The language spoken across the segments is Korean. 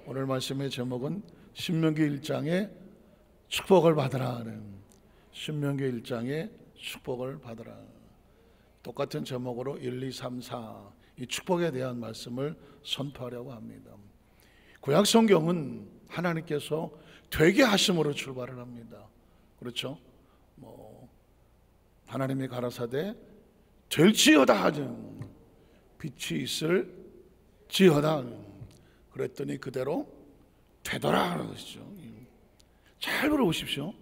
오늘 말씀의 제목은 신명기 1장의 축복을 받으라. 신명기 1장의 축복을 받으라. 똑같은 제목으로 1, 2, 3, 4 이 축복에 대한 말씀을 선포하려고 합니다. 구약 성경은 하나님께서 되게 하심으로 출발을 합니다. 그렇죠? 하나님이 가라사대 될지어다 하든 빛이 있을지어다 그랬더니 그대로 되더라 그러시죠. 잘 들어보십시오.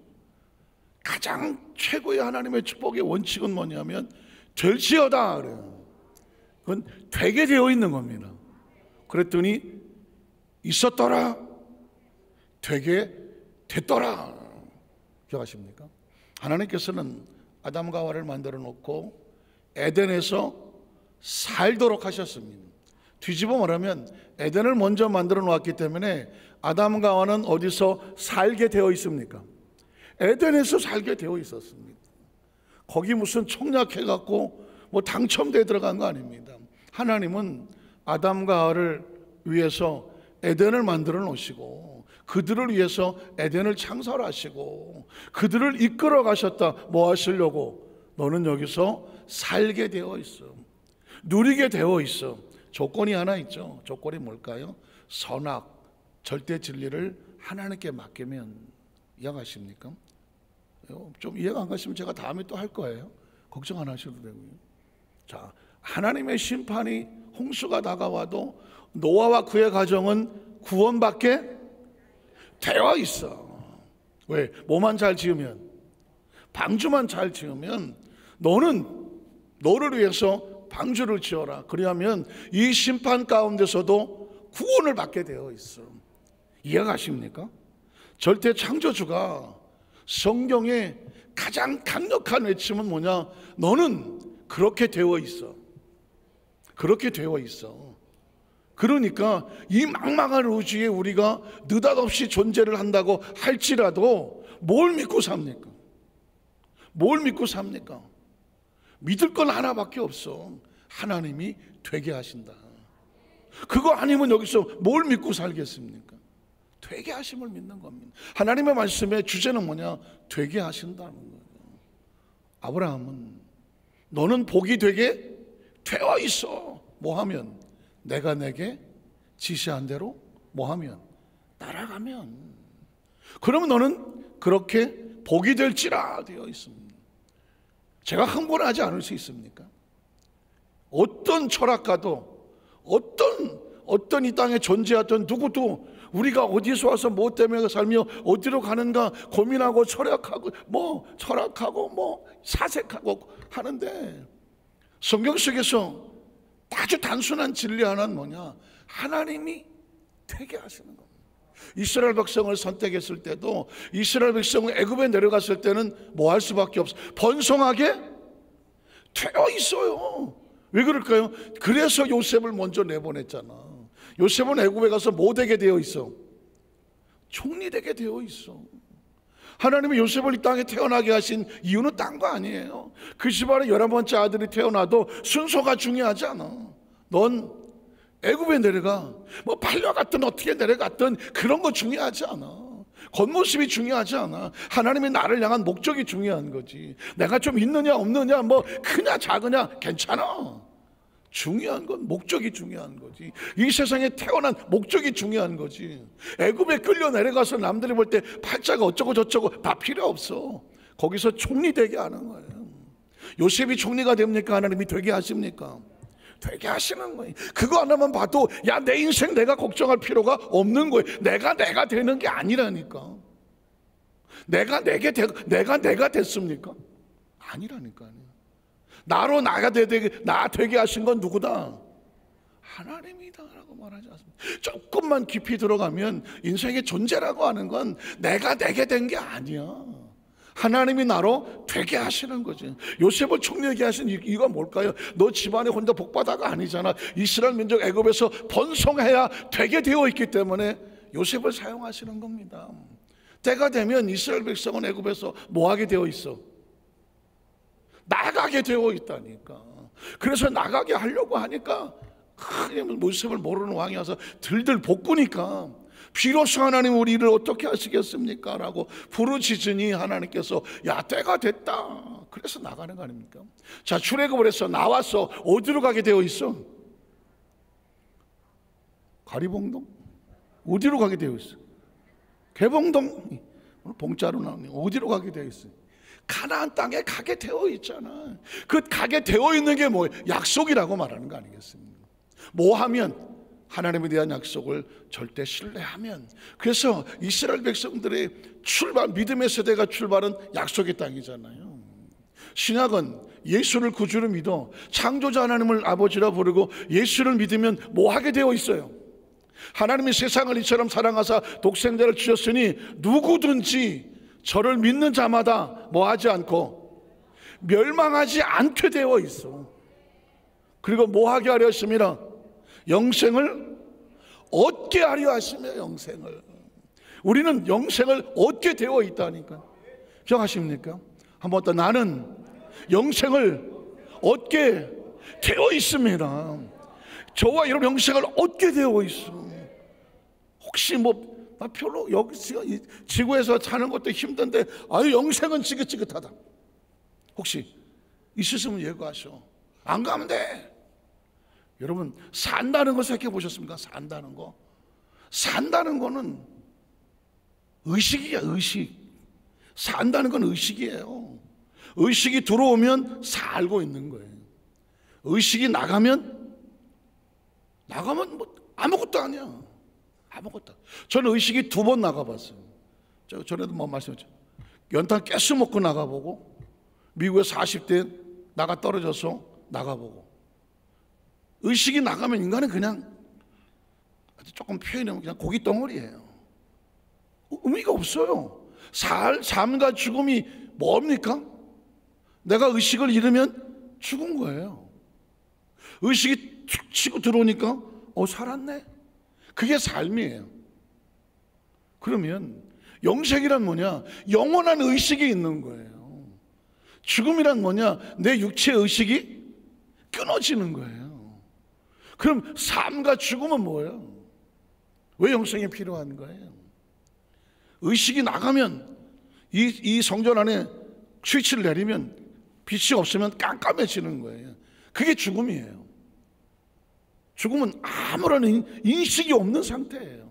가장 최고의 하나님의 축복의 원칙은 뭐냐면 될지어다 그래요. 그건 되게 되어 있는 겁니다. 그랬더니 있었더라, 되게 됐더라. 기억하십니까? 하나님께서는 아담과 하와를 만들어 놓고 에덴에서 살도록 하셨습니다. 뒤집어 말하면 에덴을 먼저 만들어 놓았기 때문에 아담과 하와는 어디서 살게 되어 있습니까? 에덴에서 살게 되어 있었습니다. 거기 무슨 청약해갖고 당첨돼 들어간 거 아닙니다. 하나님은 아담과 하와를 위해서 에덴을 만들어 놓으시고 그들을 위해서 에덴을 창설하시고 그들을 이끌어 가셨다. 뭐 하시려고? 너는 여기서 살게 되어 있어, 누리게 되어 있어. 조건이 하나 있죠. 조건이 뭘까요? 선악, 절대 진리를 하나님께 맡기면. 이해가십니까? 좀 이해가 안 가시면 제가 다음에 또 할 거예요. 걱정 안 하셔도 되고요. 자, 하나님의 심판이 홍수가 다가와도 노아와 그의 가정은 구원받게 되어 있어. 왜? 뭐만 잘 지으면, 방주만 잘 지으면 너를 위해서 방주를 지어라. 그리하면 이 심판 가운데서도 구원을 받게 되어 있어. 이해가십니까? 절대 창조주가 성경의 가장 강력한 외침은 뭐냐? 너는 그렇게 되어 있어. 그렇게 되어 있어. 그러니까 이 막막한 우주에 우리가 느닷없이 존재를 한다고 할지라도 뭘 믿고 삽니까? 뭘 믿고 삽니까? 믿을 건 하나밖에 없어. 하나님이 되게 하신다. 그거 아니면 여기서 뭘 믿고 살겠습니까? 되게 하심을 믿는 겁니다. 하나님의 말씀의 주제는 뭐냐? 되게 하신다는 거예요. 아브라함은 너는 복이 되게 되어 있어. 뭐 하면? 내가 내게 지시한 대로 뭐 하면? 따라가면. 그러면 너는 그렇게 복이 될지라 되어 있습니다. 제가 흥분하지 않을 수 있습니까? 어떤 철학가도 어떤 이 땅에 존재하던 누구도 우리가 어디서 와서 뭐 때문에 살며 어디로 가는가 고민하고 철학하고 사색하고 하는데, 성경 속에서 아주 단순한 진리 하나는 뭐냐? 하나님이 되게 하시는 겁니다. 이스라엘 백성을 선택했을 때도, 이스라엘 백성은 애굽에 내려갔을 때는 뭐 할 수밖에 없어? 번성하게 되어 있어요. 왜 그럴까요? 그래서 요셉을 먼저 내보냈잖아. 요셉은 애굽에 가서 뭐 되게 되어 있어? 총리 되게 되어 있어. 하나님이 요셉을 이 땅에 태어나게 하신 이유는 딴 거 아니에요. 그 집안에 11번째 아들이 태어나도 순서가 중요하지 않아. 넌 애굽에 내려가, 팔려갔든 어떻게 내려갔든 그런 거 중요하지 않아. 겉모습이 중요하지 않아. 하나님이 나를 향한 목적이 중요한 거지. 내가 좀 있느냐 없느냐, 크냐 작으냐 괜찮아. 중요한 건 목적이 중요한 거지. 이 세상에 태어난 목적이 중요한 거지. 애굽에 끌려 내려가서 남들이 볼 때 팔자가 어쩌고 저쩌고 다 필요 없어. 거기서 총리 되게 하는 거예요. 요셉이 총리가 됩니까? 하나님이 되게 하십니까? 되게 하시는 거예요. 그거 하나만 봐도 내 인생 내가 걱정할 필요가 없는 거예요. 내가 되는 게 아니라니까. 내가 됐습니까? 아니라니까요. 나로 나 되게 하신 건 누구다? 하나님이다라고 말하지 않습니다. 조금만 깊이 들어가면 인생의 존재라고 하는 건 내가 되게 된 게 아니야. 하나님이 나로 되게 하시는 거지. 요셉을 총리하게 하신 이유가 뭘까요? 너 집안에 혼자 복받아가 아니잖아. 이스라엘 민족 애굽에서 번성해야 되게 되어 있기 때문에 요셉을 사용하시는 겁니다. 때가 되면 이스라엘 백성은 애굽에서 뭐하게 되어 있어? 나가게 되어 있다니까. 그래서 나가게 하려고 하니까 모습을 모르는 왕이 와서 들들 볶으니까 비로소 하나님 우리를 어떻게 하시겠습니까? 라고 부르짖으니 하나님께서 야, 때가 됐다. 그래서 나가는 거 아닙니까? 자, 출애굽을 해서 나와서 어디로 가게 되어 있어? 가리봉동? 어디로 가게 되어 있어? 개봉동? 봉자로 나오네. 어디로 가게 되어 있어? 가나안 땅에 가게 되어 있잖아. 그 가게 되어 있는 게 뭐예요? 약속이라고 말하는 거 아니겠습니까? 뭐 하면? 하나님에 대한 약속을 절대 신뢰하면. 그래서 이스라엘 백성들의 출발, 믿음의 세대가 출발은 약속의 땅이잖아요. 신약은 예수를 구주로 믿어 창조자 하나님을 아버지라 부르고 예수를 믿으면 뭐 하게 되어 있어요? 하나님이 세상을 이처럼 사랑하사 독생자를 주셨으니 누구든지 저를 믿는 자마다 뭐 하지 않고 멸망하지 않게 되어 있어. 그리고 뭐 하게 하려 하심이라? 영생을 얻게 하려 하시며. 영생을, 우리는 영생을 얻게 되어 있다니까. 기억하십니까? 한번 더, 나는 영생을 얻게 되어 있습니다. 저와 여러분 영생을 얻게 되어 있어. 혹시 나 별로 여기 지구에서 사는 것도 힘든데 아유 영생은 지긋지긋하다. 혹시 있으시면 예고하셔. 안 가면 돼. 여러분, 산다는 거 생각해 보셨습니까? 산다는 거. 산다는 거는 의식이야, 의식. 산다는 건 의식이에요. 의식이 들어오면 살고 있는 거예요. 의식이 나가면 뭐 아무것도 아니야. 아무것도. 저는 의식이 2번 나가봤어요. 전에도 말씀했죠. 연탄 가스 먹고 나가보고, 미국에 40대 나가 떨어져서 나가보고. 의식이 나가면 인간은 그냥 조금 표현하면 그냥 고기 덩어리예요. 의미가 없어요. 삶과 죽음이 뭡니까? 내가 의식을 잃으면 죽은 거예요. 의식이 툭 치고 들어오니까 살았네. 그게 삶이에요. 그러면 영생이란 뭐냐? 영원한 의식이 있는 거예요. 죽음이란 뭐냐? 내 육체의 의식이 끊어지는 거예요. 그럼 삶과 죽음은 뭐예요? 왜 영생이 필요한 거예요? 의식이 나가면 이 성전 안에 스위치를 내리면 빛이 없으면 깜깜해지는 거예요. 그게 죽음이에요. 죽음은 아무런 인식이 없는 상태예요.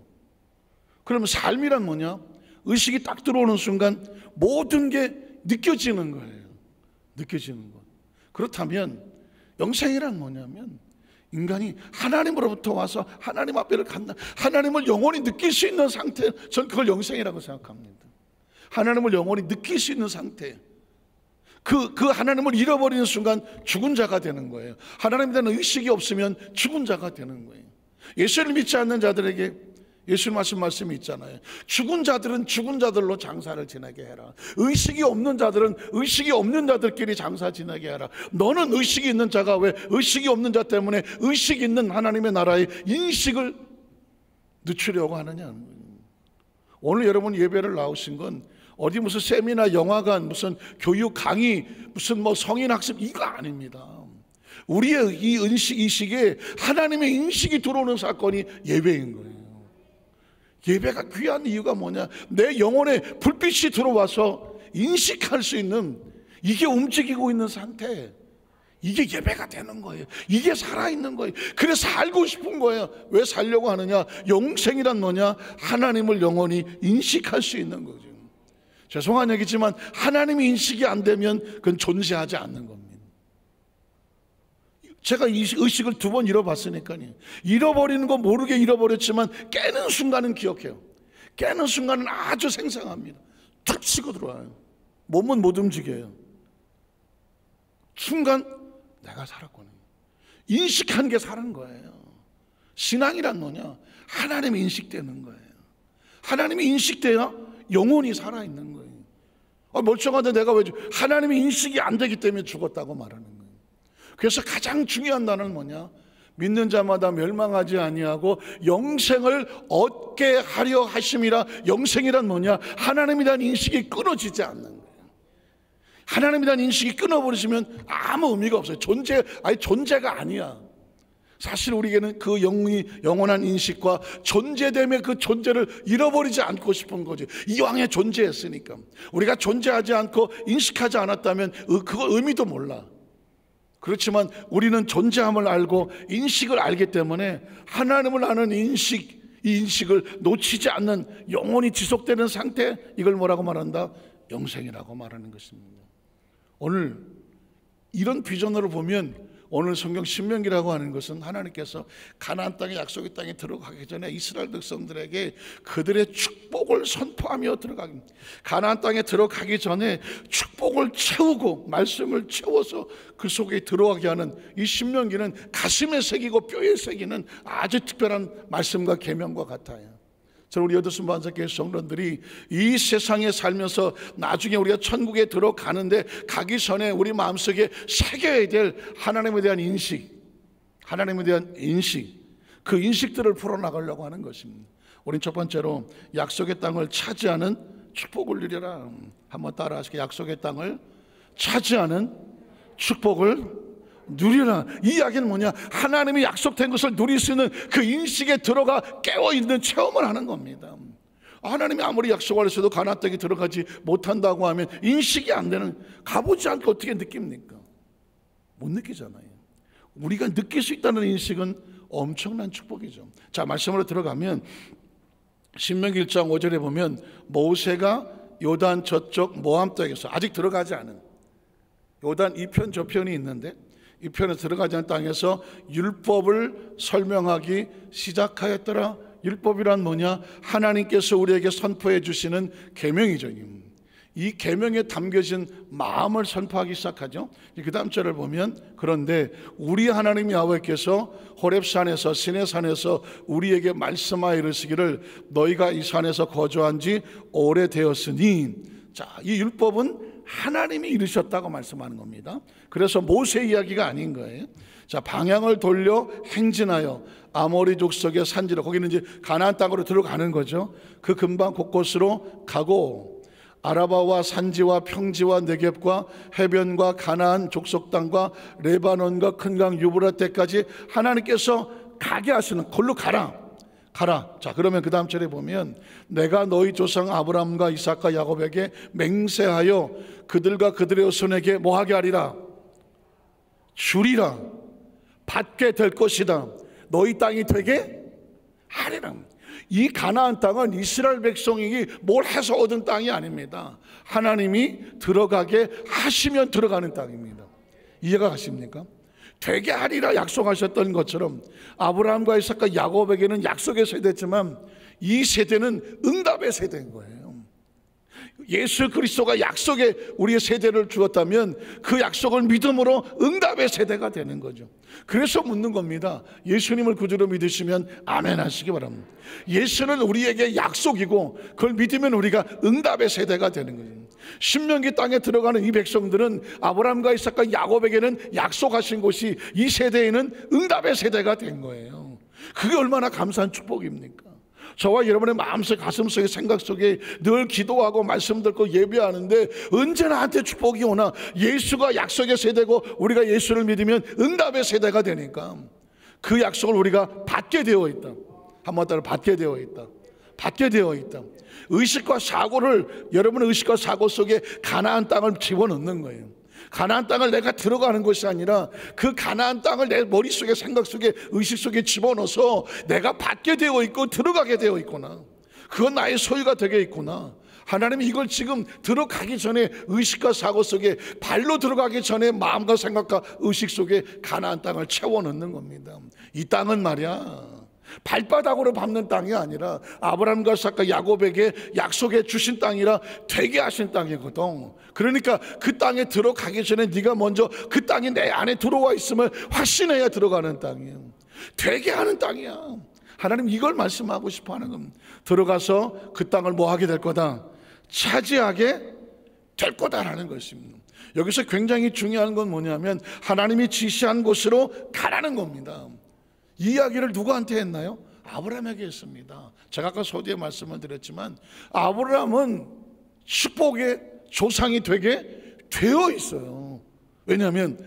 그러면 삶이란 뭐냐? 의식이 딱 들어오는 순간 모든 게 느껴지는 거예요. 느껴지는 것. 그렇다면 영생이란 뭐냐면 인간이 하나님으로부터 와서 하나님 앞에를 간다. 하나님을 영원히 느낄 수 있는 상태. 전 그걸 영생이라고 생각합니다. 하나님을 영원히 느낄 수 있는 상태. 그 하나님을 잃어버리는 순간 죽은 자가 되는 거예요. 하나님에 대한 의식이 없으면 죽은 자가 되는 거예요. 예수를 믿지 않는 자들에게 예수님 하신 말씀이 있잖아요. 죽은 자들은 죽은 자들로 장사를 지내게 해라. 의식이 없는 자들은 의식이 없는 자들끼리 장사 지내게 해라. 너는 의식이 있는 자가 왜 의식이 없는 자 때문에 의식 있는 하나님의 나라의 인식을 늦추려고 하느냐. 오늘 여러분 예배를 나오신 건 어디 무슨 세미나, 영화관, 무슨 교육 강의, 무슨 성인 학습 이거 아닙니다. 우리의 이 의식에 하나님의 인식이 들어오는 사건이 예배인 거예요. 예배가 귀한 이유가 뭐냐? 내 영혼에 불빛이 들어와서 인식할 수 있는, 이게 움직이고 있는 상태, 이게 예배가 되는 거예요. 이게 살아있는 거예요. 그래서 살고 싶은 거예요. 왜 살려고 하느냐? 영생이란 뭐냐? 하나님을 영원히 인식할 수 있는 거죠. 죄송한 얘기지만 하나님이 인식이 안 되면 그건 존재하지 않는 겁니다. 제가 이 의식을 2번 잃어봤으니까요. 잃어버리는 거 모르게 잃어버렸지만 깨는 순간은 기억해요. 깨는 순간은 아주 생생합니다. 툭 치고 들어와요. 몸은 못 움직여요. 순간 내가 살았구나. 인식한 게 사는 거예요. 신앙이란 뭐냐? 하나님이 인식되는 거예요. 하나님이 인식돼야 영혼이 살아있는 거예요. 멀쩡한데 내가 왜 하나님이 인식이 안 되기 때문에 죽었다고 말하는 거예요. 그래서 가장 중요한 단어는 뭐냐? 믿는 자마다 멸망하지 아니하고 영생을 얻게 하려 하심이라. 영생이란 뭐냐? 하나님에 대한 인식이 끊어지지 않는 거예요. 하나님에 대한 인식이 끊어버리시면 아무 의미가 없어요. 존재가 아니야. 사실 우리에게는 그 영원한 인식과 존재됨의 그 존재를 잃어버리지 않고 싶은 거지. 이왕에 존재했으니까. 우리가 존재하지 않고 인식하지 않았다면 그거 의미도 몰라. 그렇지만 우리는 존재함을 알고 인식을 알기 때문에 하나님을 아는 인식, 이 인식을 놓치지 않는 영원히 지속되는 상태, 이걸 뭐라고 말한다? 영생이라고 말하는 것입니다. 오늘 이런 비전으로 보면 오늘 성경 신명기라고 하는 것은 하나님께서 가나안 땅의 약속의 땅에 들어가기 전에 이스라엘 백성들에게 그들의 축복을 선포하며 들어가기, 가나안 땅에 들어가기 전에 축복을 채우고 말씀을 채워서 그 속에 들어가게 하는 이 신명기는 가슴에 새기고 뼈에 새기는 아주 특별한 말씀과 계명과 같아요. 저는 우리 여도순 반석교회 성도들이 이 세상에 살면서 나중에 우리가 천국에 들어가는데 가기 전에 우리 마음속에 새겨야 될 하나님에 대한 인식, 하나님에 대한 인식, 그 인식들을 풀어나가려고 하는 것입니다. 우린 첫 번째로 약속의 땅을 차지하는 축복을 누려라. 한번 따라 하시게. 약속의 땅을 차지하는 축복을 누리라. 이 이야기는 뭐냐? 하나님이 약속된 것을 누릴 수 있는 그 인식에 들어가 깨어있는 체험을 하는 겁니다. 하나님이 아무리 약속을 했어도 가나안 땅에 들어가지 못한다고 하면 인식이 안 되는, 가보지 않고 어떻게 느낍니까? 못 느끼잖아요. 우리가 느낄 수 있다는 인식은 엄청난 축복이죠. 자, 말씀으로 들어가면 신명기 1장 5절에 보면 모세가 요단 저쪽 모함 땅에서 아직 들어가지 않은, 요단 이편 저편이 있는데 이 편에 들어가지 않은 땅에서 율법을 설명하기 시작하였더라. 율법이란 뭐냐? 하나님께서 우리에게 선포해 주시는 계명이죠. 이 계명에 담겨진 마음을 선포하기 시작하죠. 그 다음 절을 보면 그런데 우리 하나님 야훼께서 호렙산에서 시내산에서 우리에게 말씀하여 이르시기를 너희가 이 산에서 거주한 지 오래되었으니, 자, 이 율법은 하나님이 이르셨다고 말씀하는 겁니다. 그래서 모세 이야기가 아닌 거예요. 자, 방향을 돌려 행진하여 아모리 족속의 산지로, 거기는 이제 가나안 땅으로 들어가는 거죠. 그 근방 곳곳으로 가고 아라바와 산지와 평지와 네겝과 해변과 가나안 족속 땅과 레바논과 큰 강 유브라데까지 하나님께서 가게 하시는, 걸로 가라. 자, 그러면 그 다음 절에 보면 내가 너희 조상 아브라함과 이삭과 야곱에게 맹세하여 그들과 그들의 후손에게 뭐하게 하리라? 주리라. 받게 될 것이다. 너희 땅이 되게 하리라. 이 가나안 땅은 이스라엘 백성이 뭘 해서 얻은 땅이 아닙니다. 하나님이 들어가게 하시면 들어가는 땅입니다. 이해가 가십니까? 되게 하리라 약속하셨던 것처럼 아브라함과 이삭과 야곱에게는 약속의 세대지만 이 세대는 응답의 세대인 거예요. 예수 그리스도가 약속의 우리의 세대를 주었다면 그 약속을 믿음으로 응답의 세대가 되는 거죠. 그래서 묻는 겁니다. 예수님을 구주로 믿으시면 아멘 하시기 바랍니다. 예수는 우리에게 약속이고 그걸 믿으면 우리가 응답의 세대가 되는 거죠. 신명기 땅에 들어가는 이 백성들은 아브라함과 이삭과 야곱에게는 약속하신 곳이 이 세대에는 응답의 세대가 된 거예요. 그게 얼마나 감사한 축복입니까? 저와 여러분의 마음속, 가슴속에, 생각 속에 늘 기도하고 말씀 듣고 예배하는데 언제 나한테 축복이 오나? 예수가 약속의 세대고 우리가 예수를 믿으면 응답의 세대가 되니까 그 약속을 우리가 받게 되어 있다. 한번 따라 받게 되어 있다. 받게 되어 있다. 의식과 사고를, 여러분의 의식과 사고 속에 가나안 땅을 집어넣는 거예요. 가나안 땅을 내가 들어가는 것이 아니라 그 가나안 땅을 내 머릿속에, 생각 속에, 의식 속에 집어넣어서 내가 받게 되어 있고 들어가게 되어 있구나. 그건 나의 소유가 되게 있구나. 하나님이 이걸 지금 들어가기 전에 의식과 사고 속에, 발로 들어가기 전에 마음과 생각과 의식 속에 가나안 땅을 채워넣는 겁니다. 이 땅은 말이야 발바닥으로 밟는 땅이 아니라 아브라함과 이삭과 야곱에게 약속해 주신 땅이라 되게 하신 땅이거든. 그러니까 그 땅에 들어가기 전에 네가 먼저 그 땅이 내 안에 들어와 있음을 확신해야 들어가는 땅이야. 되게 하는 땅이야. 하나님 이걸 말씀하고 싶어 하는 겁니다. 들어가서 그 땅을 뭐 하게 될 거다? 차지하게 될 거다라는 것입니다. 여기서 굉장히 중요한 건 뭐냐면 하나님이 지시한 곳으로 가라는 겁니다. 이 이야기를 누구한테 했나요? 아브라함에게 했습니다. 제가 아까 서두에 말씀을 드렸지만 아브라함은 축복의 조상이 되게 되어 있어요. 왜냐하면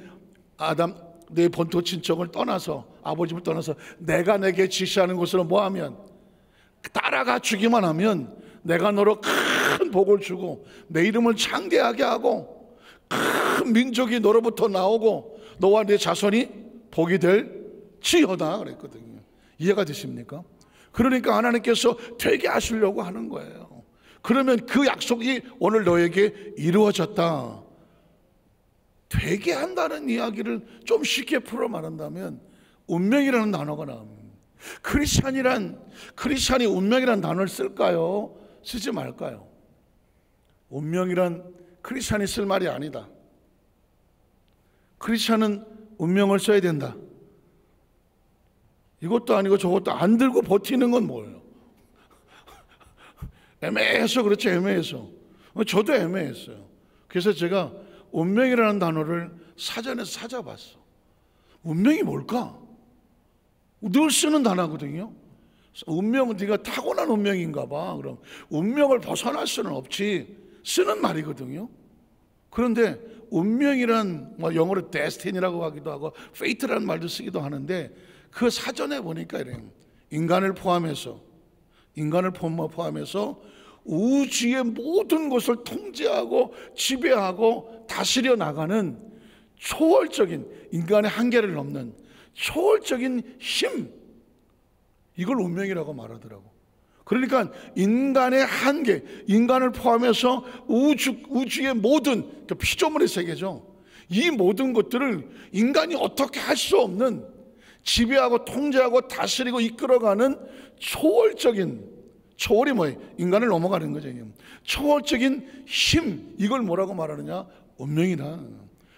내 본토 친척을 떠나서, 아버지를 떠나서 내가 내게 지시하는 곳으로 뭐하면 따라가 주기만 하면 내가 너로 큰 복을 주고 내 이름을 창대하게 하고 큰 민족이 너로부터 나오고 너와 네 자손이 복이 될지어다 그랬거든요. 이해가 되십니까? 그러니까 하나님께서 되게 하시려고 하는 거예요. 그러면 그 약속이 오늘 너에게 이루어졌다. 되게 한다는 이야기를 좀 쉽게 풀어 말한다면 운명이라는 단어가 나옵니다. 크리스찬이 운명이라는 단어를 쓸까요? 쓰지 말까요? 운명이란 크리스찬이 쓸 말이 아니다. 크리스찬은 운명을 써야 된다. 이것도 아니고 저것도 안 들고 버티는 건 뭐예요? 애매해서 그렇죠. 애매해서. 저도 애매했어요. 그래서 제가 운명이라는 단어를 사전에서 찾아봤어. 운명이 뭘까? 늘 쓰는 단어거든요. 운명은 네가 타고난 운명인가 봐. 그럼 운명을 벗어날 수는 없지. 쓰는 말이거든요. 그런데 운명이란 영어로 destiny라고 하기도 하고 fate라는 말도 쓰기도 하는데 그 사전에 보니까 이래요. 인간을 포함해서 우주의 모든 것을 통제하고 지배하고 다스려 나가는 초월적인, 인간의 한계를 넘는 초월적인 힘, 이걸 운명이라고 말하더라고. 그러니까 인간의 한계, 인간을 포함해서 우주의 모든, 피조물의 세계죠. 이 모든 것들을 인간이 어떻게 할 수 없는, 지배하고 통제하고 다스리고 이끌어가는 초월이 뭐예요? 인간을 넘어가는 거죠. 초월적인 힘, 이걸 뭐라고 말하느냐? 운명이다.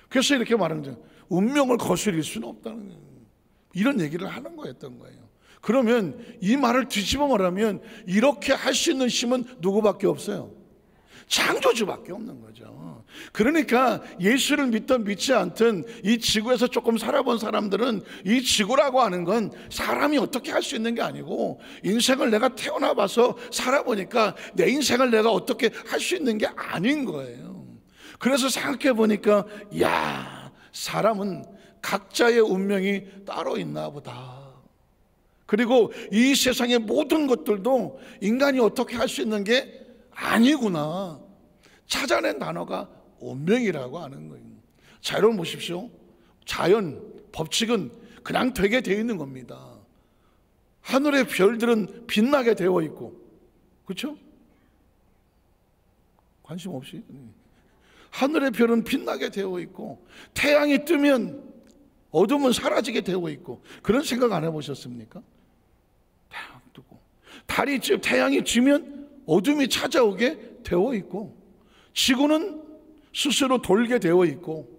그래서 이렇게 말하는 거죠. 운명을 거스릴 수는 없다는 거예요. 이런 얘기를 하는 거였던 거예요. 그러면 이 말을 뒤집어 말하면 이렇게 할 수 있는 힘은 누구밖에 없어요? 창조주밖에 없는 거죠. 그러니까 예수를 믿든 믿지 않든 이 지구에서 조금 살아본 사람들은 이 지구라고 하는 건 사람이 어떻게 할 수 있는 게 아니고, 인생을 내가 태어나 봐서 살아보니까 내 인생을 내가 어떻게 할 수 있는 게 아닌 거예요. 그래서 생각해 보니까 야, 사람은 각자의 운명이 따로 있나 보다. 그리고 이 세상의 모든 것들도 인간이 어떻게 할 수 있는 게 아니구나 찾아낸 단어가 운명이라고 하는 거예요. 자, 여러분 보십시오. 자연, 법칙은 그냥 되게 되어 있는 겁니다. 하늘의 별들은 빛나게 되어 있고, 그렇죠? 관심 없이. 하늘의 별은 빛나게 되어 있고, 태양이 뜨면 어둠은 사라지게 되어 있고, 그런 생각 안 해보셨습니까? 태양 뜨고, 태양이 지면 어둠이 찾아오게 되어 있고, 지구는 스스로 돌게 되어 있고,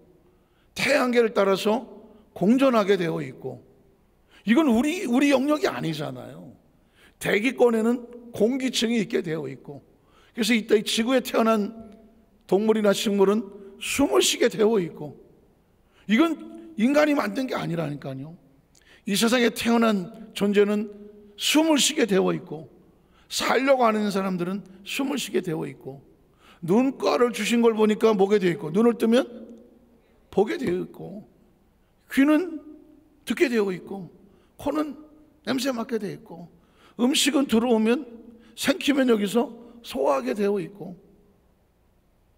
태양계를 따라서 공전하게 되어 있고, 이건 우리 영역이 아니잖아요. 대기권에는 공기층이 있게 되어 있고, 그래서 이때 지구에 태어난 동물이나 식물은 숨을 쉬게 되어 있고, 이건 인간이 만든 게 아니라니까요. 이 세상에 태어난 존재는 숨을 쉬게 되어 있고, 살려고 하는 사람들은 숨을 쉬게 되어 있고, 눈가를 주신 걸 보니까 보게 되어 있고, 눈을 뜨면 보게 되어 있고, 귀는 듣게 되어 있고, 코는 냄새 맡게 되어 있고, 음식은 들어오면 생기면 여기서 소화하게 되어 있고,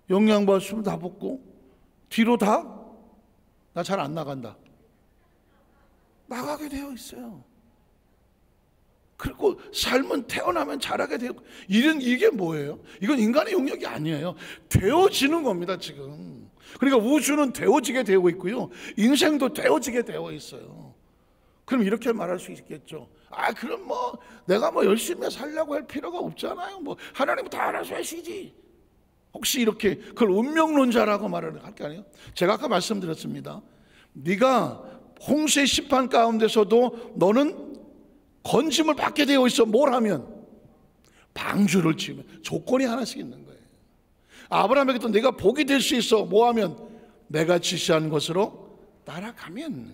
영양바 숨 다 붓고 뒤로 다 나 잘 안 나간다 나가게 되어 있어요. 그리고 삶은 태어나면 자라게 되고, 이게 뭐예요? 이건 인간의 영역이 아니에요. 되어지는 겁니다 지금. 그러니까 우주는 되어지게 되고 있고요, 인생도 되어지게 되어 있어요. 그럼 이렇게 말할 수 있겠죠. 그럼 내가 열심히 살려고 할 필요가 없잖아요. 하나님은 다 알아서 하시지. 혹시 이렇게 그걸 운명론자라고 말을 할 게 아니에요? 제가 아까 말씀드렸습니다. 네가 홍수의 심판 가운데서도 너는 건짐을 받게 되어 있어. 뭘 하면? 방주를 지으면. 조건이 하나씩 있는 거예요. 아브라함에게도 내가 복이 될 수 있어. 뭐 하면? 내가 지시한 것으로 따라가면.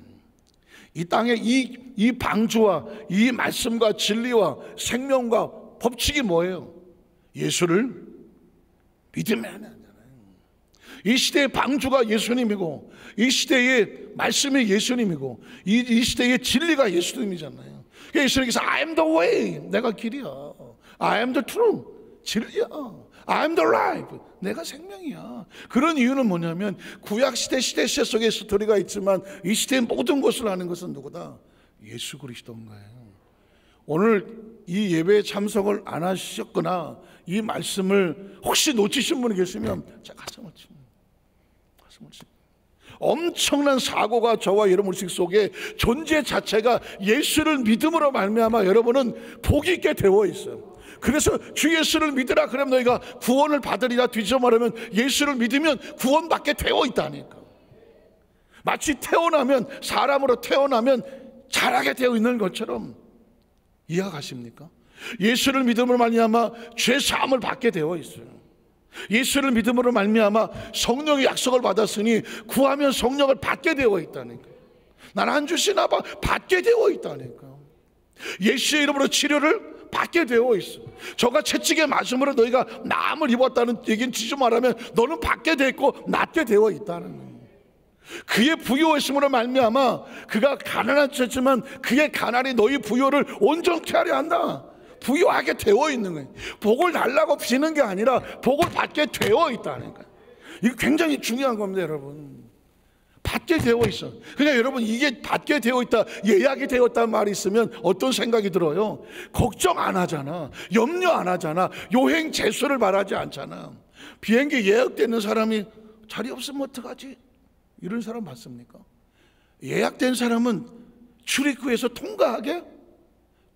이 땅에 이 방주와 이 말씀과 진리와 생명과 법칙이 뭐예요? 예수를 믿으면 하잖아요. 이 시대의 방주가 예수님이고, 이 시대의 말씀이 예수님이고, 이 시대의 진리가 예수님이잖아요. 예수님께서 I am the way, 내가 길이야. I am the truth, 진리야. I am the life, 내가 생명이야. 그런 이유는 뭐냐면 구약시대 시대 속에 스토리가 있지만 이 시대의 모든 것을 아는 것은 누구다? 예수 그리스도인 거예요. 오늘 이 예배에 참석을 안 하셨거나 이 말씀을 혹시 놓치신 분이 계시면 제가 가슴을 칩니다. 엄청난 사고가 저와 여러분 속에 존재 자체가 예수를 믿음으로 말미암아 여러분은 복이 있게 되어 있어요. 그래서 주 예수를 믿으라 그러면 너희가 구원을 받으리라. 뒤집어 말하면 예수를 믿으면 구원받게 되어 있다니까. 마치 태어나면, 사람으로 태어나면 잘하게 되어 있는 것처럼 이해가 가십니까? 예수를 믿음으로 말미암아 죄 사함을 받게 되어 있어요. 예수를 믿음으로 말미암아 성령의 약속을 받았으니 구하면 성령을 받게 되어 있다니까. 난 안 주시나 봐, 받게 되어 있다니까. 예수의 이름으로 치료를 받게 되어 있어. 저가 채찍에 맞음으로 너희가 나음을 입었다는 얘기는 뒤집어 말하면 너는 받게 됐고 낫게 되어 있다는 거예요. 그의 부요했음으로 말미암아 그가 가난한 쳤지만 그의 가난이 너희 부요를 온전케 하려 한다. 부요하게 되어 있는 거예요. 복을 달라고 비는 게 아니라 복을 받게 되어 있다는 거예요. 이거 굉장히 중요한 겁니다, 여러분. 받게 되어 있어. 그러니까 여러분, 이게 받게 되어 있다, 예약이 되었다는 말이 있으면 어떤 생각이 들어요? 걱정 안 하잖아. 염려 안 하잖아. 요행 재수를 바라지 않잖아. 비행기 예약되는 사람이 자리 없으면 어떡하지? 이런 사람 봤습니까? 예약된 사람은 출입구에서 통과하게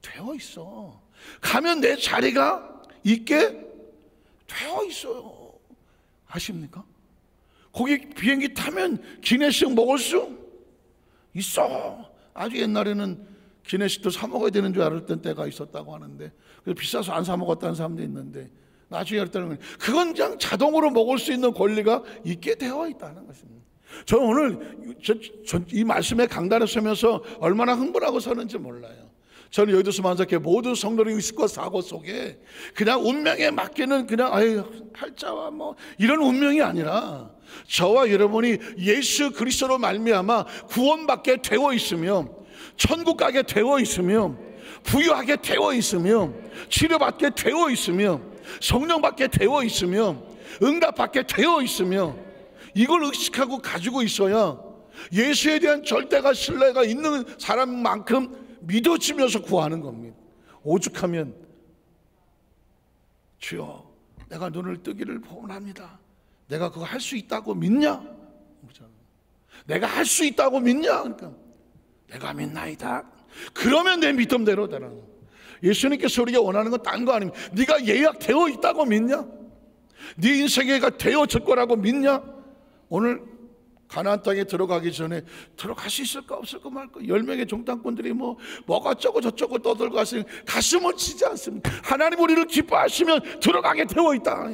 되어 있어. 가면 내 자리가 있게 되어 있어요. 아십니까? 거기 비행기 타면 기내식 먹을 수 있어. 아주 옛날에는 기내식도 사 먹어야 되는 줄 알았던 때가 있었다고 하는데, 그래서 비싸서 안 사 먹었다는 사람도 있는데, 나중에 알았다는 건 그건 그냥 자동으로 먹을 수 있는 권리가 있게 되어 있다는 것입니다. 저는 오늘 이 말씀에 강단에 서면서 얼마나 흥분하고 서는지 몰라요. 저는 여의도 만삭회 모든 성도의 의식과 사고 속에 그냥 운명에 맡기는 그냥 팔자와 뭐 이런 운명이 아니라 저와 여러분이 예수 그리스도로 말미암아 구원받게 되어 있으며 천국 가게 되어 있으며 부유하게 되어 있으며 치료받게 되어 있으며 성령 받게 되어 있으며 응답받게 되어 있으며 이걸 의식하고 가지고 있어야 예수에 대한 절대가 신뢰가 있는 사람만큼 믿어지면서 구하는 겁니다. 오죽하면 주여 내가 눈을 뜨기를 원합니다. 내가 그거 할 수 있다고 믿냐? 내가 할 수 있다고 믿냐? 그러니까 내가 믿나이다. 그러면 내 믿음대로 되라. 예수님께서 우리가 원하는 건 딴 거 아닙니다. 네가 예약되어 있다고 믿냐? 네 인생애가 되어질 거라고 믿냐? 오늘 가나안 땅에 들어가기 전에 들어갈 수 있을까 없을까 말까 10명의 종당꾼들이 뭐가 어쩌고 저쩌고 떠들고 하시니 가슴을 치지 않습니다. 하나님 우리를 기뻐하시면 들어가게 되어 있다.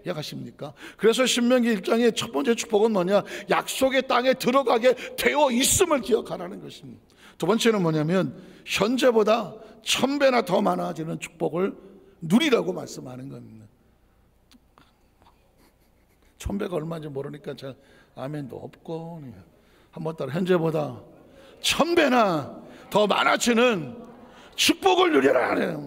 이해가십니까? 그래서 신명기 1장의 첫 번째 축복은 뭐냐? 약속의 땅에 들어가게 되어 있음을 기억하라는 것입니다. 두 번째는 뭐냐면 현재보다 1000배나 더 많아지는 축복을 누리라고 말씀하는 겁니다. 1000배가 얼마인지 모르니까 잘 아멘도 없고, 한번 따라 현재보다 1000배나 더 많아지는 축복을 누려라.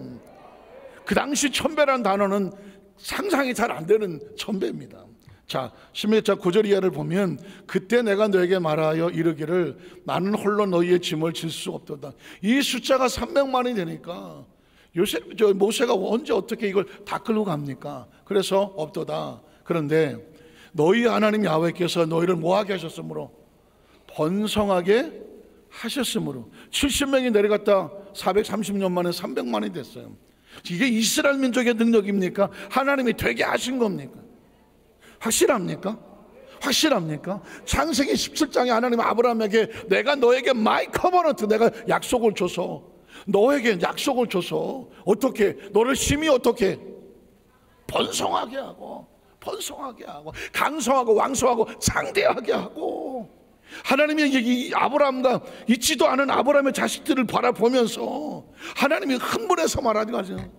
그 당시 1000배라는 단어는 상상이 잘 안 되는 1000배입니다. 자, 신명기장 9절 이하를 보면 그때 내가 너에게 말하여 이르기를 나는 홀로 너희의 짐을 질 수 없도다. 이 숫자가 300만이 되니까 모세가 언제 어떻게 이걸 다 끌고 갑니까? 그래서 없도다. 그런데 너희 하나님 야훼께서 너희를 뭐하게 하셨으므로? 번성하게 하셨으므로 70명이 내려갔다 430년 만에 300만이 됐어요. 이게 이스라엘 민족의 능력입니까? 하나님이 되게 하신 겁니까? 확실합니까? 확실합니까? 창세기 17장에 하나님 아브라함에게 내가 너에게 마이 커버넌트, 내가 약속을 줘서 너에게 약속을 줘서 어떻게 너를 심히 어떻게 번성하게 하고 강성하고 왕성하고 장대하게 하고, 하나님이 이 아브라함과 있지도 않은 아브라함의 자식들을 바라보면서 하나님이 흥분해서 말하지 마세요.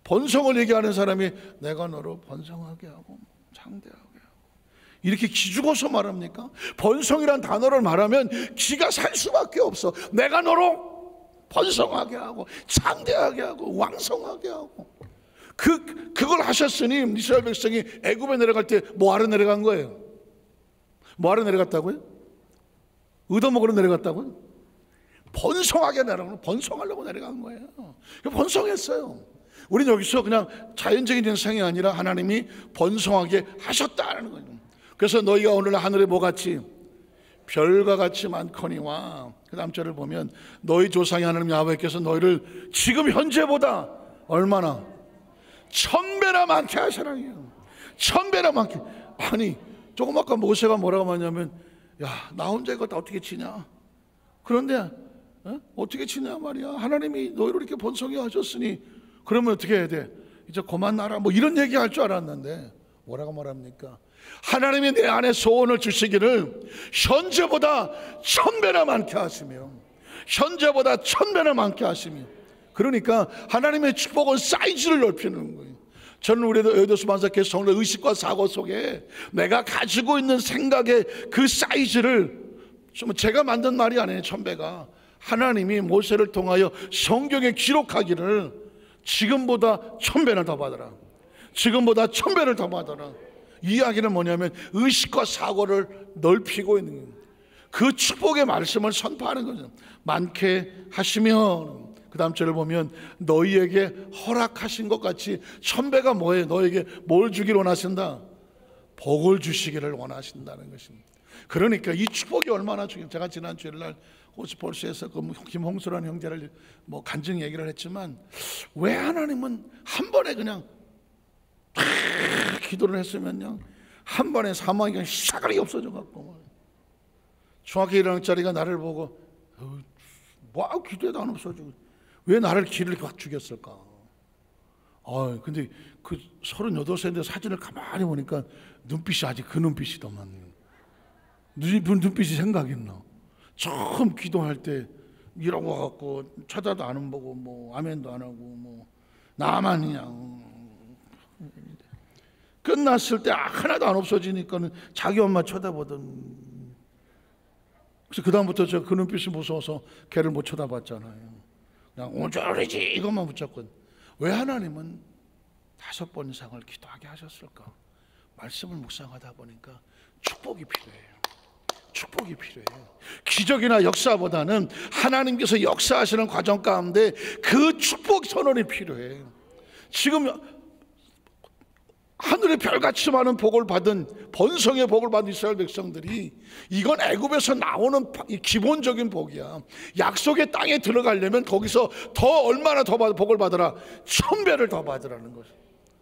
번성을 얘기하는 사람이 내가 너를 번성하게 하고 장대하게 하고 이렇게 기죽어서 말합니까? 번성이란 단어를 말하면 기가 살 수밖에 없어. 내가 너로 번성하게 하고 창대하게 하고 왕성하게 하고. 그걸 하셨으니 이스라엘 백성이 애굽에 내려갈 때 뭐하러 내려간 거예요? 뭐하러 내려갔다고요? 얻어먹으러 내려갔다고요? 번성하게 내려가는, 번성하려고 내려간 거예요. 번성했어요. 우리는 여기서 그냥 자연적인 현상이 아니라 하나님이 번성하게 하셨다는 거예요. 그래서 너희가 오늘 하늘에 뭐같이 별과 같이 많거니와, 그 다음 절을 보면 너희 조상의 하나님 야훼께서 너희를 지금 현재보다 얼마나 1000배나 많게 하시라니요. 1000배나 많게. 아니 조금 아까 모세가 뭐라고 하냐면, 야, 나 혼자 이거 다 어떻게 치냐. 그런데 어떻게 치냐 말이야. 하나님이 너희를 이렇게 번성해 하셨으니 그러면 어떻게 해야 돼? 이제 그만 나라, 뭐 이런 얘기 할 줄 알았는데 뭐라고 말합니까? 하나님이 내 안에 소원을 주시기를 현재보다 1000배나 많게 하시며, 현재보다 1000배나 많게 하시며. 그러니까 하나님의 축복은 사이즈를 넓히는 거예요. 저는 우리 여의도수 만사교회 성도의 의식과 사고 속에 내가 가지고 있는 생각의 그 사이즈를, 제가 만든 말이 아니에요. 1000배가 하나님이 모세를 통하여 성경에 기록하기를 지금보다 1000배를 더 받아라, 지금보다 1000배를 더 받아라. 이 이야기는 뭐냐면 의식과 사고를 넓히고 있는 거예요. 그 축복의 말씀을 선포하는 거죠. 많게 하시면, 그 다음 절을 보면 너희에게 허락하신 것 같이 1000배가 뭐예요? 너에게 뭘 주기를 원하신다? 복을 주시기를 원하신다는 것입니다. 그러니까 이 축복이 얼마나 중요해요. 제가 지난 주일날 호스폴스에서 그 김홍수라는 형제를 뭐 간증 얘기를 했지만, 왜 하나님은 한 번에 그냥 기도를 했으면요 한 번에 사망이 그냥 샤가리 없어져 갖고, 중학교 1학년짜리가 나를 보고 뭐 기도해도 안 없어지고 왜 나를 길을 이렇게 확 죽였을까? 근데 그 38세인데 사진을 가만히 보니까 눈빛이 아직 그 눈빛이더만. 눈빛이 생각이 나. 처음 기도할 때 이러고 와갖고 쳐다도 안 보고 뭐 아멘도 안 하고 뭐 나만 그냥. 끝났을 때 하나도 안 없어지니까는 자기 엄마 쳐다보던. 그래서 그 다음부터 저 그 눈빛이 무서워서 걔를 못 쳐다봤잖아요. 그냥 오절이지 이것만 붙잡거든. 왜 하나님은 5번 이상을 기도하게 하셨을까? 말씀을 묵상하다 보니까 축복이 필요해요. 축복이 필요해요. 기적이나 역사보다는 하나님께서 역사하시는 과정 가운데 그 축복 선언이 필요해요. 지금 하늘의 별같이 많은 복을 받은, 번성의 복을 받은 이스라엘 백성들이, 이건 애굽에서 나오는 기본적인 복이야. 약속의 땅에 들어가려면 거기서 더 얼마나 더 복을 받으라? 1000배를 더 받으라는 거죠.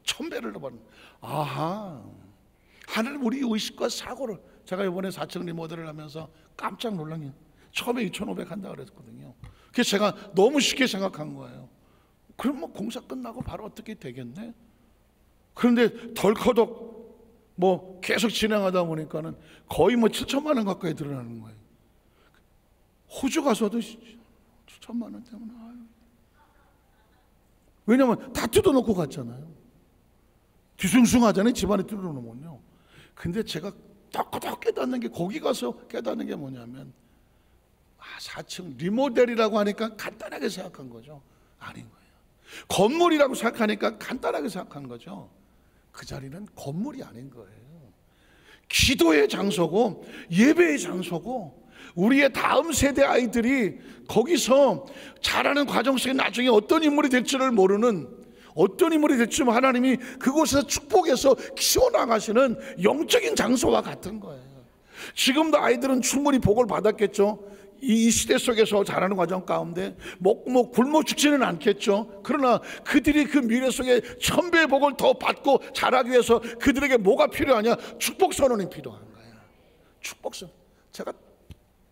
1000배를 더 받는. 아하, 하나님 우리 의식과 사고를, 제가 이번에 4층 리모델을 하면서 깜짝 놀란 게 처음에 2500 한다 그랬거든요. 그래서 제가 너무 쉽게 생각한 거예요. 그럼 뭐 공사 끝나고 바로 어떻게 되겠네? 그런데 덜커덕 뭐 계속 진행하다 보니까는 거의 뭐 7천만 원 가까이 들어가는 거예요. 호주 가서도 7천만 원 때문에. 왜냐면 다 뜯어놓고 갔잖아요. 뒤숭숭하잖아요. 집안에 뜯어놓으면요. 근데 제가 덜커덕 깨닫는 게, 거기 가서 깨닫는 게 뭐냐면 4층 리모델이라고 하니까 간단하게 생각한 거죠. 아닌 거예요. 건물이라고 생각하니까 간단하게 생각한 거죠. 그 자리는 건물이 아닌 거예요. 기도의 장소고 예배의 장소고, 우리의 다음 세대 아이들이 거기서 자라는 과정 속에 나중에 어떤 인물이 될지를 모르는, 어떤 인물이 될지만 하나님이 그곳에서 축복해서 키워나가시는 영적인 장소와 같은 거예요. 지금도 아이들은 충분히 복을 받았겠죠. 이 시대 속에서 자라는 과정 가운데 먹고 굶어 죽지는 않겠죠. 그러나 그들이 그 미래 속에 1000배의 복을 더 받고 자라기 위해서 그들에게 뭐가 필요하냐? 축복 선언이 필요한 거예요. 축복 선언. 제가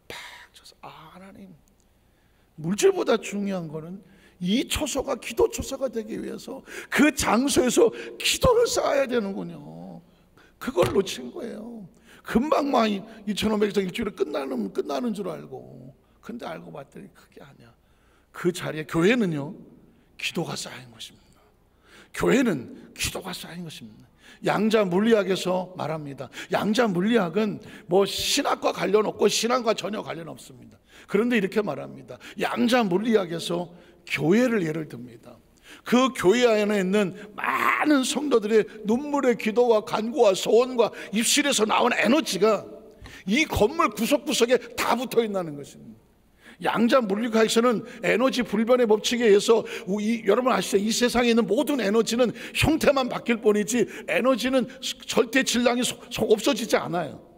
팍 쳐서, 하나님, 물질보다 중요한 거는 이 처소가 기도 처소가 되기 위해서 그 장소에서 기도를 쌓아야 되는군요. 그걸 놓친 거예요. 금방 막 2500장 일주일에 끝나는 줄 알고. 근데 알고 봤더니 그게 아니야. 그 자리에 교회는요 기도가 쌓인 것입니다. 교회는 기도가 쌓인 것입니다. 양자 물리학에서 말합니다. 양자 물리학은 뭐 신학과 관련 없고 신앙과 전혀 관련 없습니다. 그런데 이렇게 말합니다. 양자 물리학에서 교회를 예를 듭니다. 그 교회 안에 있는 많은 성도들의 눈물의 기도와 간구와 소원과 입술에서 나온 에너지가 이 건물 구석구석에 다 붙어 있다는 것입니다. 양자 물리학에서는 에너지 불변의 법칙에 의해서 여러분 아시죠? 이 세상에 있는 모든 에너지는 형태만 바뀔 뿐이지 에너지는 절대 질량이 없어지지 않아요.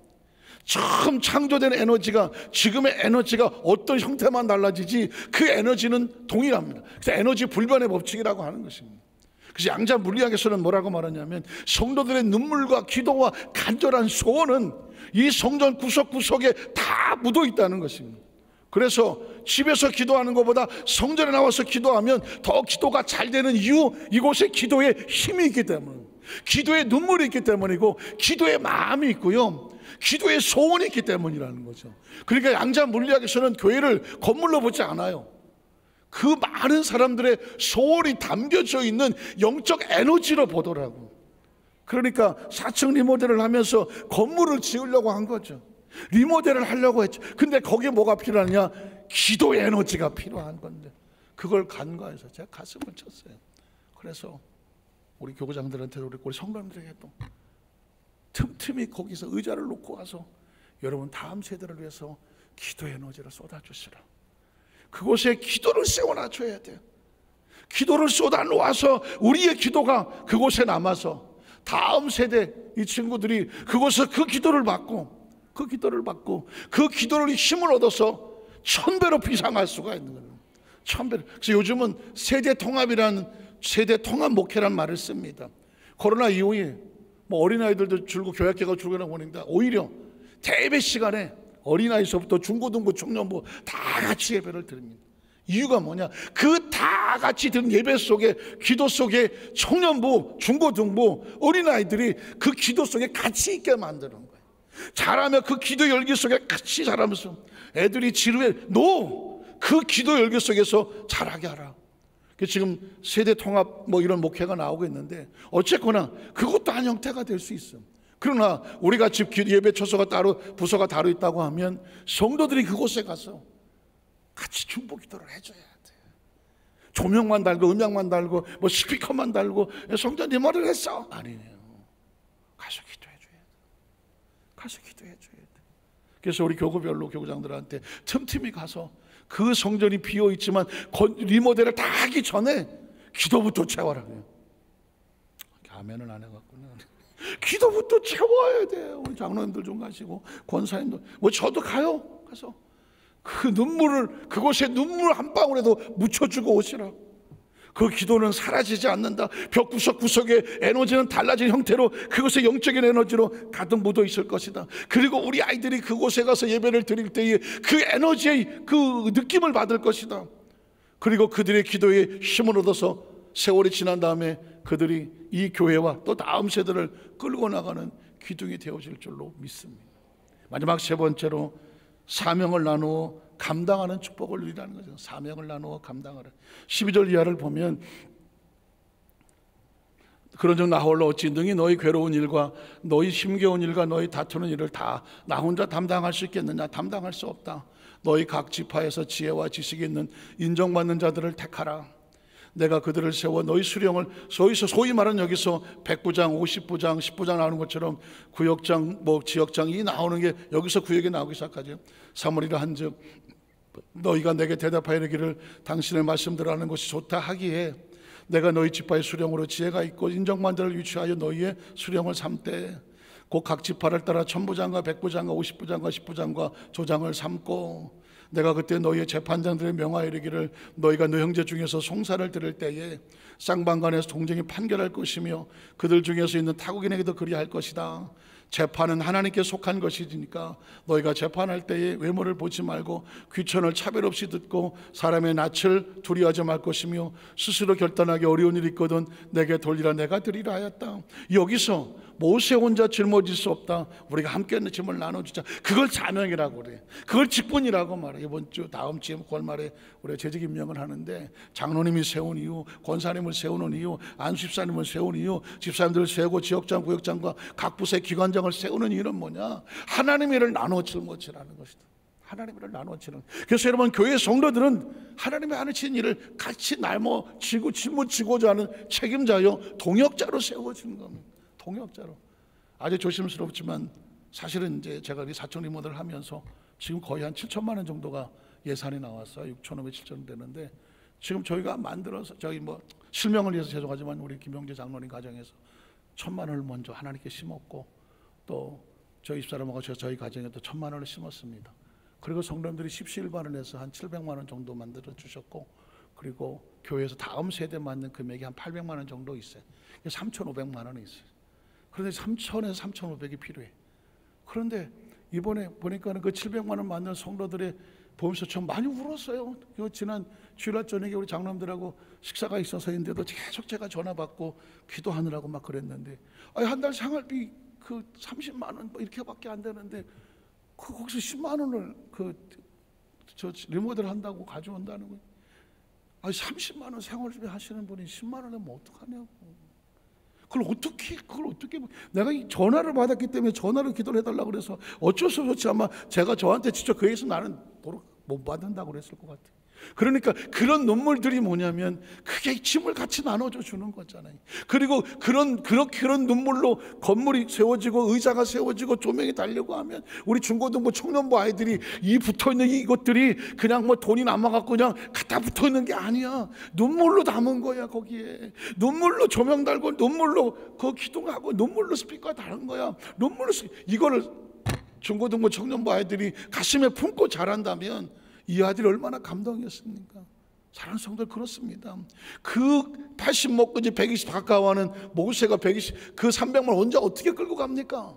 처음 창조된 에너지가 지금의 에너지가 어떤 형태만 달라지지 그 에너지는 동일합니다. 그래서 에너지 불변의 법칙이라고 하는 것입니다. 그래서 양자 물리학에서는 뭐라고 말하냐면 성도들의 눈물과 기도와 간절한 소원은 이 성전 구석구석에 다 묻어 있다는 것입니다. 그래서 집에서 기도하는 것보다 성전에 나와서 기도하면 더 기도가 잘 되는 이유, 이곳에 기도에 힘이 있기 때문에, 기도에 눈물이 있기 때문이고 기도에 마음이 있고요, 기도에 소원이 있기 때문이라는 거죠. 그러니까 양자 물리학에서는 교회를 건물로 보지 않아요. 그 많은 사람들의 소원이 담겨져 있는 영적 에너지로 보더라고. 그러니까 4층 리모델을 하면서 건물을 지으려고 한 거죠. 리모델을 하려고 했죠. 근데 거기에 뭐가 필요하냐? 기도의 에너지가 필요한 건데 그걸 간과해서 제가 가슴을 쳤어요. 그래서 우리 교구장들한테도 우리 성도님들에게도 틈틈이 거기서 의자를 놓고 와서 여러분 다음 세대를 위해서 기도의 에너지를 쏟아주시라. 그곳에 기도를 세워놔줘야 돼요. 기도를 쏟아놓아서 우리의 기도가 그곳에 남아서 다음 세대 이 친구들이 그곳에서 그 기도를 받고 그 기도를 힘을 얻어서 1000배로 비상할 수가 있는 거예요. 1000배로. 그래서 요즘은 세대 통합 목회란 말을 씁니다. 코로나 이후에 뭐 어린아이들도 줄고 교육계가 줄고 보니까 오히려 대예배 시간에 어린아이서부터 중고등부, 청년부 다 같이 예배를 드립니다. 이유가 뭐냐? 그 다 같이 드린 예배 속에, 기도 속에 청년부, 중고등부, 어린아이들이 그 기도 속에 같이 있게 만드는 거예요. 잘하면 그 기도 열기 속에 같이 자라면서 애들이 지루해, 그 기도 열기 속에서 잘하게 하라. 지금 세대 통합 뭐 이런 목회가 나오고 있는데 어쨌거나 그것도 한 형태가 될 수 있어. 그러나 우리가 집 예배 처소가 따로 부서가 따로 있다고 하면 성도들이 그곳에 가서 같이 중보 기도를 해줘야 돼. 조명만 달고 음향만 달고 뭐 스피커만 달고 성전 네 말을 했어 아니에요. 가서 기도해줘야 돼. 가서 기도해줘야 돼. 그래서 우리 교구별로 교구장들한테 틈틈이 가서 그 성전이 비어있지만 리모델을 다 하기 전에 기도부터 채워라. 아멘은 안 해갖고는 기도부터 채워야 돼요. 우리 장로님들 좀 가시고 권사님들 뭐 저도 가요. 가서 그 눈물을 그곳에 눈물 한 방울에도 묻혀주고 오시라. 그 기도는 사라지지 않는다. 벽 구석구석에 에너지는 달라진 형태로 그곳에 영적인 에너지로 가득 묻어 있을 것이다. 그리고 우리 아이들이 그곳에 가서 예배를 드릴 때에 그 에너지의 그 느낌을 받을 것이다. 그리고 그들의 기도에 힘을 얻어서 세월이 지난 다음에 그들이 이 교회와 또 다음 세대를 끌고 나가는 기둥이 되어질 줄로 믿습니다. 마지막 세 번째로 사명을 나누어 감당하는 축복을 누리라는 거죠. 사명을 나누어 감당하라. 12절 이하를 보면 그런즉 나 홀로 어찌 능히 너희 괴로운 일과 너희 힘겨운 일과 너희 다투는 일을 다 나 혼자 담당할 수 있겠느냐? 담당할 수 없다. 너희 각 지파에서 지혜와 지식이 있는 인정받는 자들을 택하라. 내가 그들을 세워 너희 수령을 소위 말하는 여기서 100부장, 50부장, 10부장 나오는 것처럼 구역장, 뭐 지역장이 나오는 게 여기서 구역이 나오기 시작하죠. 사무리라 한즉 너희가 내게 대답하여 이르기를 당신의 말씀대로 하는 것이 좋다 하기에 내가 너희 지파의 수령으로 지혜가 있고 인정받는 자를 유치하여 너희의 수령을 삼되 곧 각 지파를 따라 1000부장과 100부장과 50부장과 10부장과 조장을 삼고 내가 그때 너희의 재판장들의 명하여 이르기를 너희가 너 형제 중에서 송사를 들을 때에 쌍방간에서 동정이 판결할 것이며 그들 중에서 있는 타국인에게도 그리할 것이다. 재판은 하나님께 속한 것이니까 너희가 재판할 때에 외모를 보지 말고 귀천을 차별 없이 듣고 사람의 낯을 두려워하지 말 것이며 스스로 결단하기 어려운 일이 있거든 내게 돌리라 내가 드리라 하였다. 여기서 모세 혼자 짊어질 수 없다. 우리가 함께 짐을 나눠주자. 그걸 자명이라고 그래. 그걸 직분이라고 말해. 이번 주 다음 주에 9월 말에 우리가 재직 임명을 하는데 장로님이 세운 이유, 권사님을 세우는 이유, 안수집사님을 세운 이유, 집사님들을 세우고 지역장, 구역장과 각 부서의 기관장을 세우는 이유는 뭐냐? 하나님의 일을 나눠 짊어지라는 것이다. 하나님의 일을 나눠 짊어지는. 그래서 여러분 교회 성도들은 하나님의 하시는 일을 같이 나눠지고 짊어지고자 하는 책임자요 동역자로 세워지는 겁니다. 동역자로. 아주 조심스럽지만 사실은 이제 제가 우리 사천 리모델을 하면서 지금 거의 한 7천만 원 정도가 예산이 나왔어요. 6,500, 7천 되는데 지금 저희가 만들어서 저희 뭐 실명을 위해서 죄송하지만 우리 김용재 장로님 가정에서 1,000만 원을 먼저 하나님께 심었고 또 저희 집사람하고 저희 가정에 또 1,000만 원을 심었습니다. 그리고 성도님들이 십시일반을 해서 한 700만 원 정도 만들어 주셨고 그리고 교회에서 다음 세대 맞는 금액이 한 800만 원 정도 있어요. 3,500만 원이 있어요. 그런데 3,000에서 3,500이 필요해. 그런데 이번에 보니까는 그 700만 원 만든 성도들의 보면서 좀 많이 울었어요. 지난 주일날 저녁에 우리 장로님들하고 식사가 있어서인데도 계속 제가 전화 받고 기도하느라고 막 그랬는데 한 달 생활비 그 30만 원 뭐 이렇게밖에 안 되는데 거기서 10만 원을 저 리모델 한다고 가져온다는 거예요. 30만 원 생활비 하시는 분이 10만 원에 뭐 어떡하냐고. 그걸 어떻게 내가 이 전화를 받았기 때문에 전화로 기도를 해달라고 그래서 어쩔 수 없이 아마 제가 저한테 직접 그 얘기해서 나는 못 받는다고 그랬을 것 같아요. 그러니까 그런 눈물들이 뭐냐면 그게 짐을 같이 나눠줘 주는 거잖아요. 그리고 그런 눈물로 건물이 세워지고 의자가 세워지고 조명이 달려고 하면 우리 중고등부 청년부 아이들이 이 붙어있는 이것들이 그냥 뭐 돈이 남아갖고 그냥 갖다 붙어있는 게 아니야. 눈물로 담은 거야. 거기에 눈물로 조명 달고 눈물로 그 기도하고 눈물로 스피커 다른 거야. 눈물로 이거를 중고등부 청년부 아이들이 가슴에 품고 자란다면 이 아들이 얼마나 감동이었습니까? 사랑하는 성도들 그렇습니다. 그 80 먹고 이제 120 가까워하는 모세가 120 그 300만 혼자 어떻게 끌고 갑니까?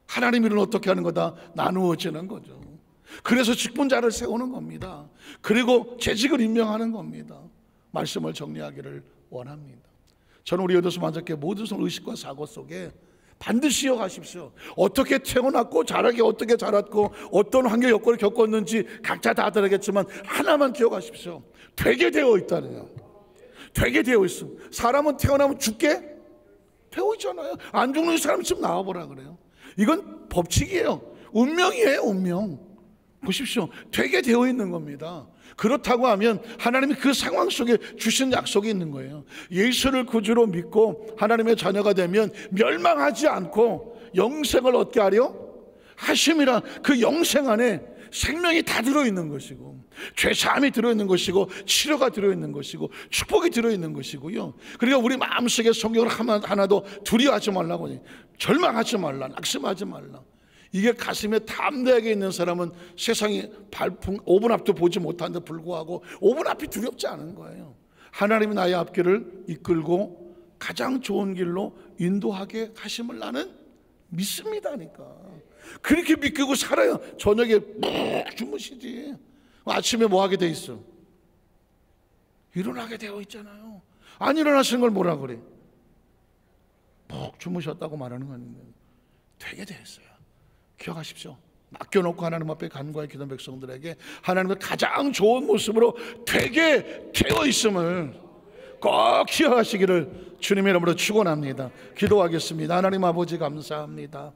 하나님 일은 어떻게 하는 거다? 나누어지는 거죠. 그래서 직분자를 세우는 겁니다. 그리고 재직을 임명하는 겁니다. 말씀을 정리하기를 원합니다. 저는 우리 여도수 만족교회 모든 의식과 사고 속에 반드시 이어가십시오. 어떻게 태어났고 자라게 어떻게 자랐고 어떤 환경 여건을 겪었는지 각자 다 다르겠지만 하나만 기억하십시오. 되게 되어 있다네요. 되게 되어 있습니다. 사람은 태어나면 죽게 되어 있잖아요. 안 죽는 사람 좀 나와보라 그래요. 이건 법칙이에요. 운명이에요. 운명. 보십시오. 되게 되어 있는 겁니다. 그렇다고 하면 하나님이 그 상황 속에 주신 약속이 있는 거예요. 예수를 구주로 믿고 하나님의 자녀가 되면 멸망하지 않고 영생을 얻게 하려 하심이라. 그 영생 안에 생명이 다 들어있는 것이고 죄사함이 들어있는 것이고 치료가 들어있는 것이고 축복이 들어있는 것이고요. 그러니까 우리 마음속에 성경을 하나도 두려워하지 말라고, 절망하지 말라, 낙심하지 말라. 이게 가슴에 담대하게 있는 사람은 세상이 5분 앞도 보지 못하는데 불구하고 5분 앞이 두렵지 않은 거예요. 하나님이 나의 앞길을 이끌고 가장 좋은 길로 인도하게 하심을 나는 믿습니다니까. 그렇게 믿고 살아요. 저녁에 푹 주무시지. 아침에 뭐 하게 돼 있어? 일어나게 되어 있잖아요. 안 일어나시는 걸 뭐라 그래? 푹 주무셨다고 말하는 거 아닌가요? 되게 되어 있어요. 기억하십시오. 맡겨놓고 하나님 앞에 간구하는 기도한 백성들에게 하나님의 가장 좋은 모습으로 되게 되어 있음을 꼭 기억하시기를 주님의 이름으로 축원합니다. 기도하겠습니다. 하나님 아버지 감사합니다.